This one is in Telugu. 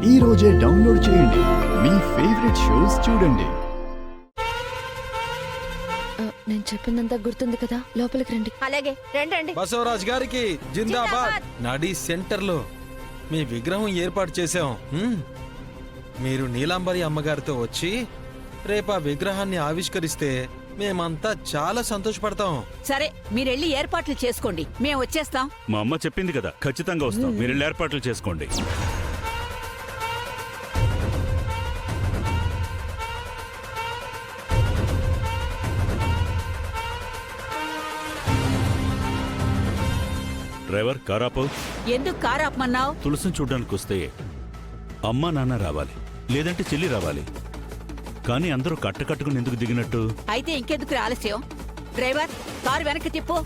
ఈ రోజే డౌన్లోడ్ చేయండి. మీ ఫేవరెట్ షోస్ చూడండి. నేను చెప్పిందంతా గుర్తుంది కదా, లోపలికి రండి. అలాగే రండి. బసవరాజ్ గారికి జిందాబాద్. నడి సెంటర్ లో మీ విగ్రహం ఏర్పాటు చేశాం. మీరు నీలాంబరి అమ్మగారితో వచ్చి రేపు ఆ విగ్రహాన్ని ఆవిష్కరిస్తే మేమంతా చాలా సంతోషపడతాం. సరే, మీరెళ్ళి ఏర్పాట్లు చేసుకోండి, మేము వచ్చేస్తాం. మా అమ్మ చెప్పింది కదా, ఖచ్చితంగా వస్తాం. మీరు ఏర్పాట్లు చేసుకోండి. డ్రైవర్ కారాపు. ఎందుకు కారు ఆపమన్నావు? తులసిని చూడ్డానికి వస్తే అమ్మా నాన్న రావాలి, లేదంటే చెల్లి రావాలి. కానీ అందరూ కట్టకట్టుకుని ఎందుకు దిగినట్టు? అయితే ఇంకెందుకు ఆలస్యం? డ్రైవర్, కారు వెనక్కి తిప్పు.